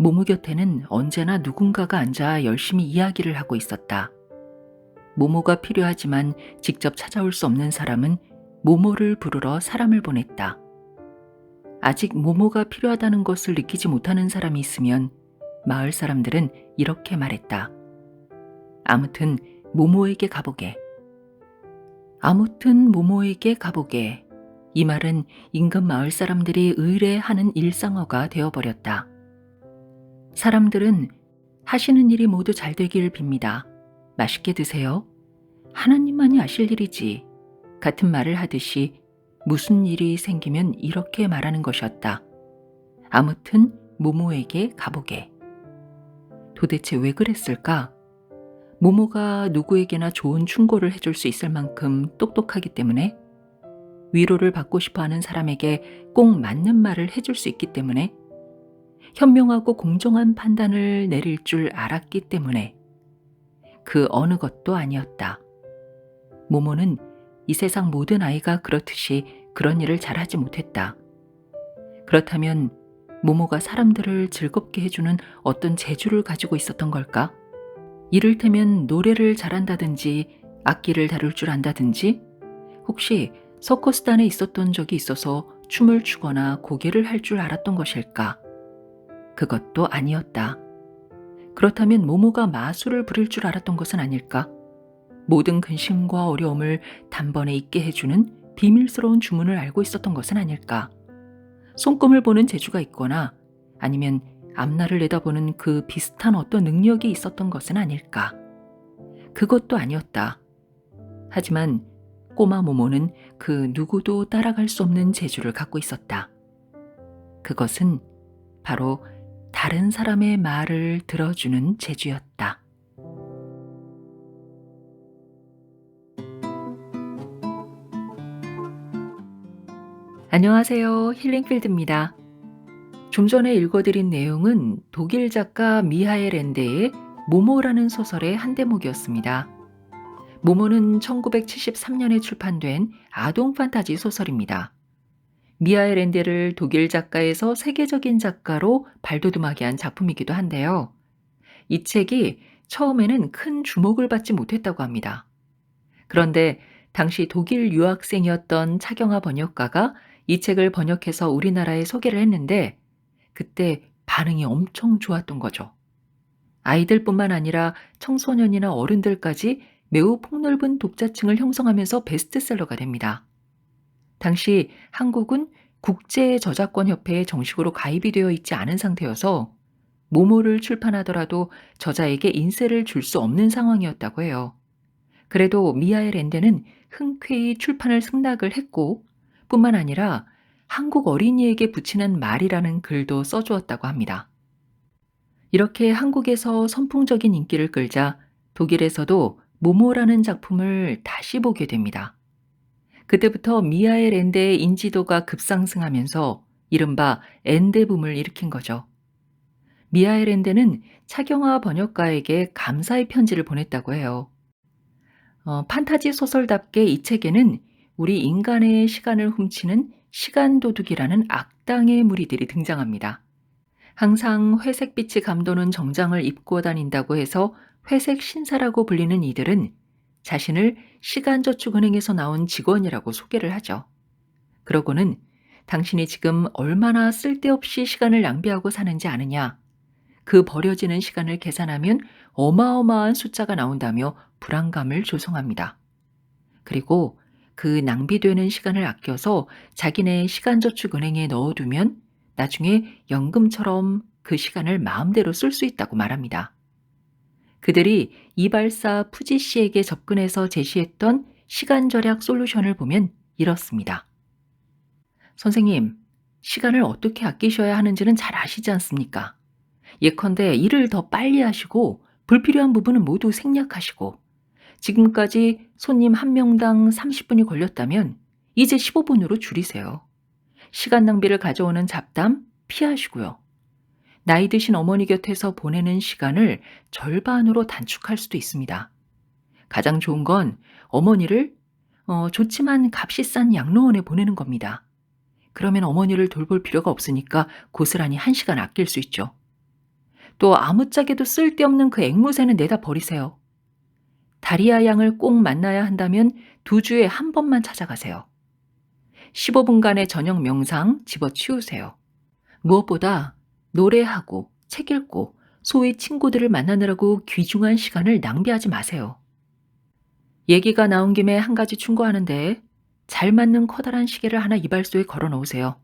모모 곁에는 언제나 누군가가 앉아 열심히 이야기를 하고 있었다. 모모가 필요하지만 직접 찾아올 수 없는 사람은 모모를 부르러 사람을 보냈다. 아직 모모가 필요하다는 것을 느끼지 못하는 사람이 있으면 마을 사람들은 이렇게 말했다. 아무튼 모모에게 가보게. 아무튼 모모에게 가보게. 이 말은 인근 마을 사람들이 의뢰하는 일상어가 되어버렸다. 사람들은 하시는 일이 모두 잘 되길 빕니다. 맛있게 드세요. 하나님만이 아실 일이지. 같은 말을 하듯이 무슨 일이 생기면 이렇게 말하는 것이었다. 아무튼 모모에게 가보게. 도대체 왜 그랬을까? 모모가 누구에게나 좋은 충고를 해줄 수 있을 만큼 똑똑하기 때문에, 위로를 받고 싶어하는 사람에게 꼭 맞는 말을 해줄 수 있기 때문에, 현명하고 공정한 판단을 내릴 줄 알았기 때문에, 그 어느 것도 아니었다. 모모는 이 세상 모든 아이가 그렇듯이 그런 일을 잘하지 못했다. 그렇다면 모모가 사람들을 즐겁게 해주는 어떤 재주를 가지고 있었던 걸까? 이를테면 노래를 잘한다든지 악기를 다룰 줄 안다든지, 혹시 서커스단에 있었던 적이 있어서 춤을 추거나 고개를 할 줄 알았던 것일까? 그것도 아니었다. 그렇다면 모모가 마술을 부릴 줄 알았던 것은 아닐까? 모든 근심과 어려움을 단번에 잊게 해주는 비밀스러운 주문을 알고 있었던 것은 아닐까? 손금을 보는 재주가 있거나 아니면 앞날을 내다보는 그 비슷한 어떤 능력이 있었던 것은 아닐까? 그것도 아니었다. 하지만 꼬마 모모는 그 누구도 따라갈 수 없는 재주를 갖고 있었다. 그것은 바로 다른 사람의 말을 들어주는 재주였다. 안녕하세요. 힐링필드입니다. 좀 전에 읽어드린 내용은 독일 작가 미하엘 엔데의 모모라는 소설의 한 대목이었습니다. 모모는 1973년에 출판된 아동 판타지 소설입니다. 미하엘 엔데를 독일 작가에서 세계적인 작가로 발돋움하게 한 작품이기도 한데요. 이 책이 처음에는 큰 주목을 받지 못했다고 합니다. 그런데 당시 독일 유학생이었던 차경화 번역가가 이 책을 번역해서 우리나라에 소개를 했는데, 그때 반응이 엄청 좋았던 거죠. 아이들뿐만 아니라 청소년이나 어른들까지 매우 폭넓은 독자층을 형성하면서 베스트셀러가 됩니다. 당시 한국은 국제저작권협회에 정식으로 가입이 되어 있지 않은 상태여서 모모를 출판하더라도 저자에게 인세를 줄 수 없는 상황이었다고 해요. 그래도 미하엘 엔데는 흔쾌히 출판을 승낙을 했고, 뿐만 아니라 한국 어린이에게 붙이는 말이라는 글도 써주었다고 합니다. 이렇게 한국에서 선풍적인 인기를 끌자 독일에서도 모모라는 작품을 다시 보게 됩니다. 그때부터 미하엘 엔데의 인지도가 급상승하면서 이른바 엔데붐을 일으킨 거죠. 미하엘 엔데는 차경화 번역가에게 감사의 편지를 보냈다고 해요. 판타지 소설답게 이 책에는 우리 인간의 시간을 훔치는 시간도둑이라는 악당의 무리들이 등장합니다. 항상 회색빛이 감도는 정장을 입고 다닌다고 해서 회색 신사라고 불리는 이들은 자신을 시간저축은행에서 나온 직원이라고 소개를 하죠. 그러고는 당신이 지금 얼마나 쓸데없이 시간을 낭비하고 사는지 아느냐? 그 버려지는 시간을 계산하면 어마어마한 숫자가 나온다며 불안감을 조성합니다. 그리고 그 낭비되는 시간을 아껴서 자기네 시간저축은행에 넣어두면 나중에 연금처럼 그 시간을 마음대로 쓸 수 있다고 말합니다. 그들이 이발사 푸지 씨에게 접근해서 제시했던 시간 절약 솔루션을 보면 이렇습니다. 선생님, 시간을 어떻게 아끼셔야 하는지는 잘 아시지 않습니까? 예컨대 일을 더 빨리 하시고 불필요한 부분은 모두 생략하시고, 지금까지 손님 한 명당 30분이 걸렸다면 이제 15분으로 줄이세요. 시간 낭비를 가져오는 잡담 피하시고요. 나이 드신 어머니 곁에서 보내는 시간을 절반으로 단축할 수도 있습니다. 가장 좋은 건 어머니를 좋지만 값이 싼 양로원에 보내는 겁니다. 그러면 어머니를 돌볼 필요가 없으니까 고스란히 1시간 아낄 수 있죠. 또 아무짝에도 쓸데없는 그 앵무새는 내다 버리세요. 다리아 양을 꼭 만나야 한다면 2주에 한 번만 찾아가세요. 15분간의 저녁 명상 집어치우세요. 무엇보다 노래하고 책 읽고 소위 친구들을 만나느라고 귀중한 시간을 낭비하지 마세요. 얘기가 나온 김에 한 가지 충고하는데 잘 맞는 커다란 시계를 하나 이발소에 걸어 놓으세요.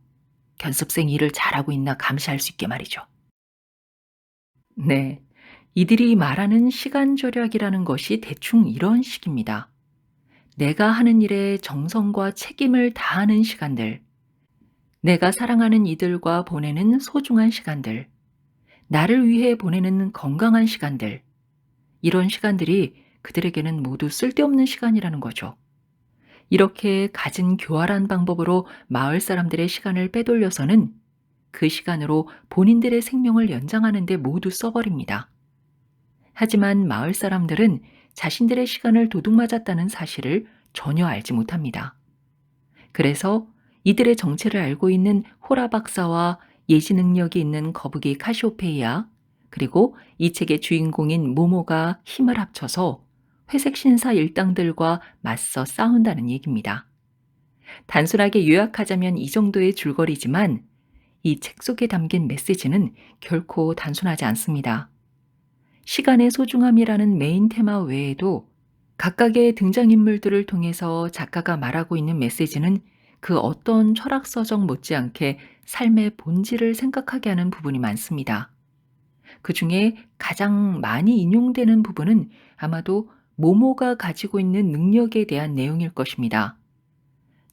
견습생 일을 잘하고 있나 감시할 수 있게 말이죠. 네. 이들이 말하는 시간 절약이라는 것이 대충 이런 식입니다. 내가 하는 일에 정성과 책임을 다하는 시간들, 내가 사랑하는 이들과 보내는 소중한 시간들, 나를 위해 보내는 건강한 시간들, 이런 시간들이 그들에게는 모두 쓸데없는 시간이라는 거죠. 이렇게 갖은 교활한 방법으로 마을 사람들의 시간을 빼돌려서는 그 시간으로 본인들의 생명을 연장하는 데 모두 써버립니다. 하지만 마을 사람들은 자신들의 시간을 도둑맞았다는 사실을 전혀 알지 못합니다. 그래서 이들의 정체를 알고 있는 호라 박사와 예지 능력이 있는 거북이 카시오페이아, 그리고 이 책의 주인공인 모모가 힘을 합쳐서 회색 신사 일당들과 맞서 싸운다는 얘기입니다. 단순하게 요약하자면 이 정도의 줄거리지만 이 책 속에 담긴 메시지는 결코 단순하지 않습니다. 시간의 소중함이라는 메인 테마 외에도 각각의 등장인물들을 통해서 작가가 말하고 있는 메시지는 그 어떤 철학서적 못지않게 삶의 본질을 생각하게 하는 부분이 많습니다. 그 중에 가장 많이 인용되는 부분은 아마도 모모가 가지고 있는 능력에 대한 내용일 것입니다.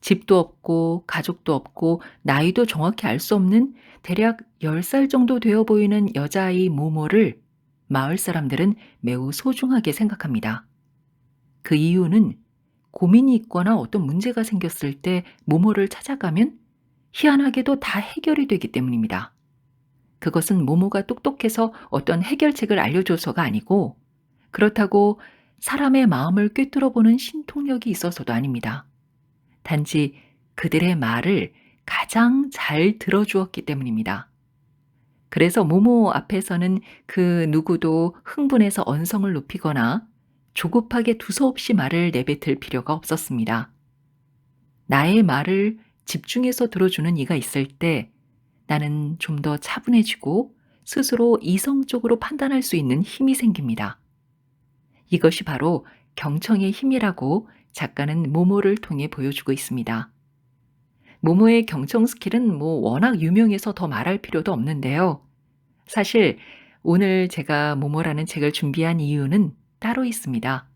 집도 없고 가족도 없고 나이도 정확히 알 수 없는 대략 10살 정도 되어 보이는 여자아이 모모를 마을 사람들은 매우 소중하게 생각합니다. 그 이유는 고민이 있거나 어떤 문제가 생겼을 때 모모를 찾아가면 희한하게도 다 해결이 되기 때문입니다. 그것은 모모가 똑똑해서 어떤 해결책을 알려줘서가 아니고 그렇다고 사람의 마음을 꿰뚫어 보는 신통력이 있어서도 아닙니다. 단지 그들의 말을 가장 잘 들어주었기 때문입니다. 그래서 모모 앞에서는 그 누구도 흥분해서 언성을 높이거나 조급하게 두서없이 말을 내뱉을 필요가 없었습니다. 나의 말을 집중해서 들어주는 이가 있을 때 나는 좀 더 차분해지고 스스로 이성적으로 판단할 수 있는 힘이 생깁니다. 이것이 바로 경청의 힘이라고 작가는 모모를 통해 보여주고 있습니다. 모모의 경청 스킬은 워낙 유명해서 더 말할 필요도 없는데요. 사실 오늘 제가 모모라는 책을 준비한 이유는 따로 있습니다.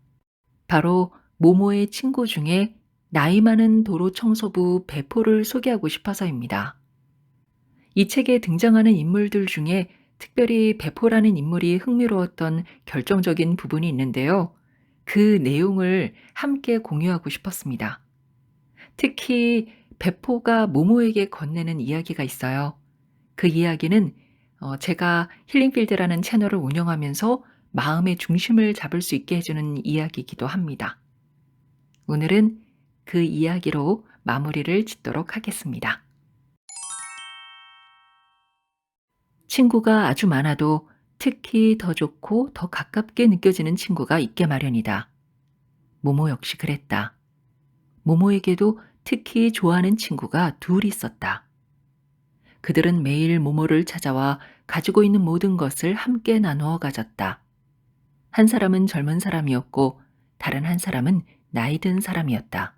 바로 모모의 친구 중에 나이 많은 도로 청소부 베포를 소개하고 싶어서입니다. 이 책에 등장하는 인물들 중에 특별히 베포라는 인물이 흥미로웠던 결정적인 부분이 있는데요. 그 내용을 함께 공유하고 싶었습니다. 특히 베포가 모모에게 건네는 이야기가 있어요. 그 이야기는 제가 힐링필드라는 채널을 운영하면서 마음의 중심을 잡을 수 있게 해주는 이야기이기도 합니다. 오늘은 그 이야기로 마무리를 짓도록 하겠습니다. 친구가 아주 많아도 특히 더 좋고 더 가깝게 느껴지는 친구가 있게 마련이다. 모모 역시 그랬다. 모모에게도 특히 좋아하는 친구가 둘 있었다. 그들은 매일 모모를 찾아와 가지고 있는 모든 것을 함께 나누어 가졌다. 한 사람은 젊은 사람이었고 다른 한 사람은 나이 든 사람이었다.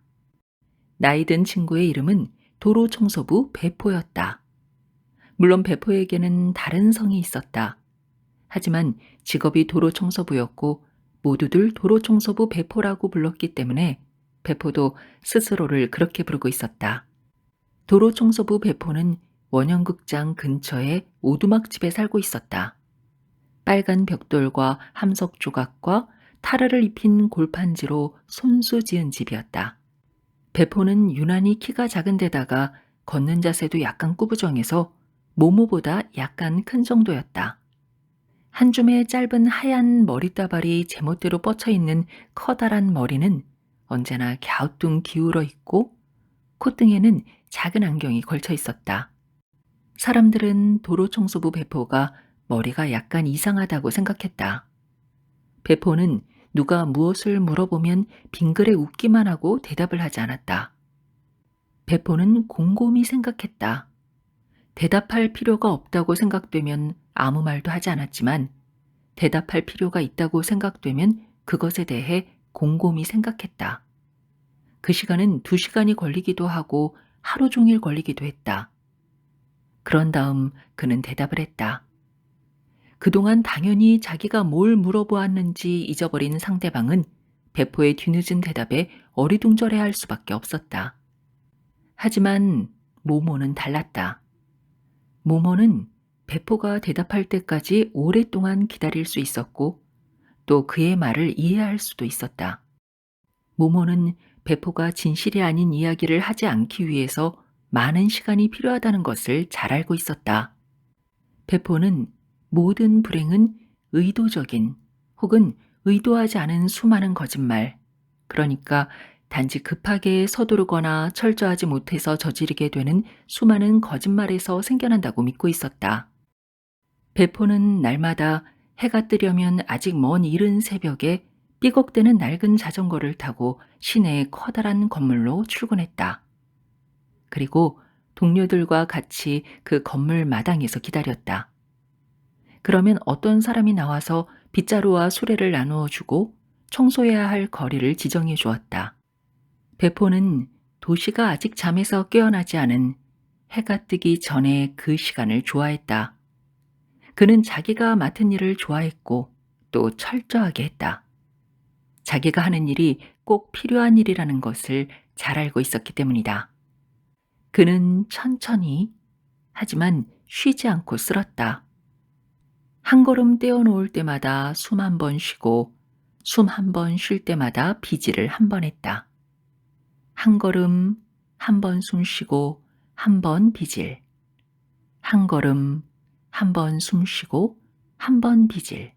나이 든 친구의 이름은 도로 청소부 베포였다. 물론 베포에게는 다른 성이 있었다. 하지만 직업이 도로 청소부였고 모두들 도로 청소부 베포라고 불렀기 때문에 베포도 스스로를 그렇게 부르고 있었다. 도로 청소부 베포는 원형극장 근처의 오두막집에 살고 있었다. 빨간 벽돌과 함석 조각과 타르를 입힌 골판지로 손수 지은 집이었다. 베포는 유난히 키가 작은 데다가 걷는 자세도 약간 꾸부정해서 모모보다 약간 큰 정도였다. 한 줌의 짧은 하얀 머리따발이 제멋대로 뻗쳐있는 커다란 머리는 언제나 갸우뚱 기울어 있고 콧등에는 작은 안경이 걸쳐 있었다. 사람들은 도로 청소부 베포가 머리가 약간 이상하다고 생각했다. 배포는 누가 무엇을 물어보면 빙그레 웃기만 하고 대답을 하지 않았다. 배포는 곰곰이 생각했다. 대답할 필요가 없다고 생각되면 아무 말도 하지 않았지만 대답할 필요가 있다고 생각되면 그것에 대해 곰곰이 생각했다. 그 시간은 2시간이 걸리기도 하고 하루 종일 걸리기도 했다. 그런 다음 그는 대답을 했다. 그동안 당연히 자기가 뭘 물어보았는지 잊어버린 상대방은 배포의 뒤늦은 대답에 어리둥절해할 수밖에 없었다. 하지만 모모는 달랐다. 모모는 배포가 대답할 때까지 오랫동안 기다릴 수 있었고 또 그의 말을 이해할 수도 있었다. 모모는 배포가 진실이 아닌 이야기를 하지 않기 위해서 많은 시간이 필요하다는 것을 잘 알고 있었다. 배포는 모든 불행은 의도적인 혹은 의도하지 않은 수많은 거짓말, 그러니까 단지 급하게 서두르거나 철저하지 못해서 저지르게 되는 수많은 거짓말에서 생겨난다고 믿고 있었다. 배포는 날마다 해가 뜨려면 아직 먼 이른 새벽에 삐걱대는 낡은 자전거를 타고 시내의 커다란 건물로 출근했다. 그리고 동료들과 같이 그 건물 마당에서 기다렸다. 그러면 어떤 사람이 나와서 빗자루와 수레를 나누어 주고 청소해야 할 거리를 지정해 주었다. 배포는 도시가 아직 잠에서 깨어나지 않은 해가 뜨기 전에 그 시간을 좋아했다. 그는 자기가 맡은 일을 좋아했고 또 철저하게 했다. 자기가 하는 일이 꼭 필요한 일이라는 것을 잘 알고 있었기 때문이다. 그는 천천히 하지만 쉬지 않고 쓸었다. 한 걸음 떼어놓을 때마다 숨 한 번 쉬고 숨 한 번 쉴 때마다 비지를 한 번 했다. 한 걸음 한 번 숨 쉬고 한 번 비질. 한 걸음 한 번 숨 쉬고 한 번 비질.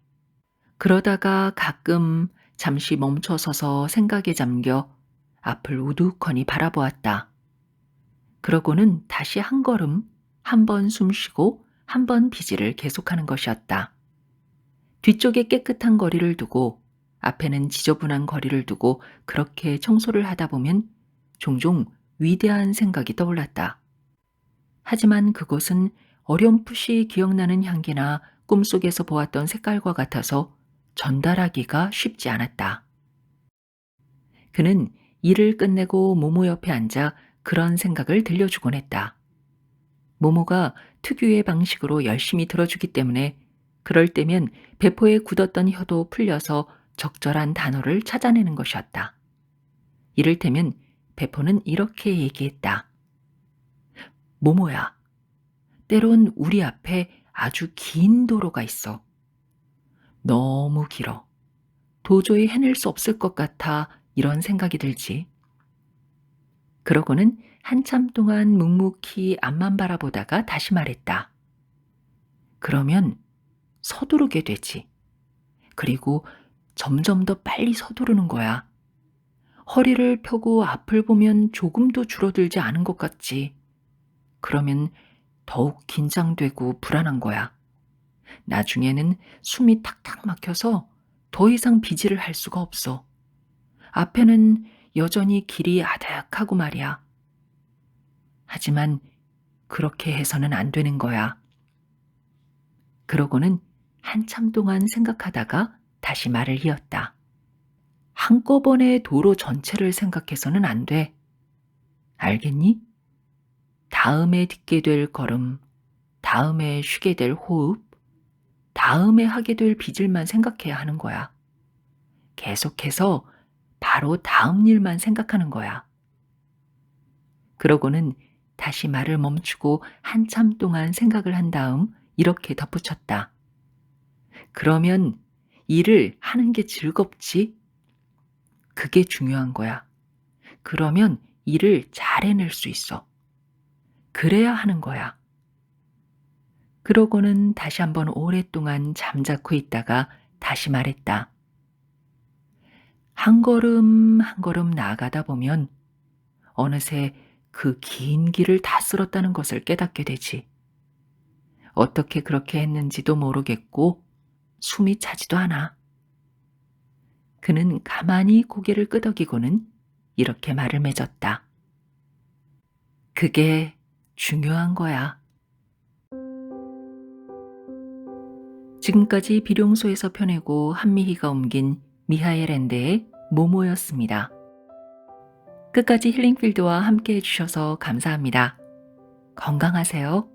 그러다가 가끔 잠시 멈춰서서 생각에 잠겨 앞을 우두커니 바라보았다. 그러고는 다시 한 걸음 한 번 숨 쉬고 한 번 비지를 계속하는 것이었다. 뒤쪽에 깨끗한 거리를 두고 앞에는 지저분한 거리를 두고 그렇게 청소를 하다 보면 종종 위대한 생각이 떠올랐다. 하지만 그것은 어렴풋이 기억나는 향기나 꿈속에서 보았던 색깔과 같아서 전달하기가 쉽지 않았다. 그는 일을 끝내고 모모 옆에 앉아 그런 생각을 들려주곤 했다. 모모가 특유의 방식으로 열심히 들어주기 때문에 그럴 때면 배포에 굳었던 혀도 풀려서 적절한 단어를 찾아내는 것이었다. 이를테면 배포는 이렇게 얘기했다. 모모야, 때론 우리 앞에 아주 긴 도로가 있어. 너무 길어. 도저히 해낼 수 없을 것 같아 이런 생각이 들지. 그러고는 한참 동안 묵묵히 앞만 바라보다가 다시 말했다. 그러면 서두르게 되지. 그리고 점점 더 빨리 서두르는 거야. 허리를 펴고 앞을 보면 조금도 줄어들지 않은 것 같지. 그러면 더욱 긴장되고 불안한 거야. 나중에는 숨이 탁탁 막혀서 더 이상 비지를 할 수가 없어. 앞에는 여전히 길이 아득하고 말이야. 하지만 그렇게 해서는 안 되는 거야. 그러고는 한참 동안 생각하다가 다시 말을 이었다. 한꺼번에 도로 전체를 생각해서는 안 돼. 알겠니? 다음에 딛게 될 걸음, 다음에 쉬게 될 호흡, 다음에 하게 될 빚을만 생각해야 하는 거야. 계속해서 바로 다음 일만 생각하는 거야. 그러고는 다시 말을 멈추고 한참 동안 생각을 한 다음 이렇게 덧붙였다. 그러면 일을 하는 게 즐겁지? 그게 중요한 거야. 그러면 일을 잘 해낼 수 있어. 그래야 하는 거야. 그러고는 다시 한번 오랫동안 잠자코 있다가 다시 말했다. 한 걸음 한 걸음 나아가다 보면 어느새 그 긴 길을 다 쓸었다는 것을 깨닫게 되지. 어떻게 그렇게 했는지도 모르겠고 숨이 차지도 않아. 그는 가만히 고개를 끄덕이고는 이렇게 말을 맺었다. 그게 중요한 거야. 지금까지 비룡소에서 펴내고 한미희가 옮긴 미하엘 앤데의 모모였습니다. 끝까지 힐링필드와 함께 해주셔서 감사합니다. 건강하세요.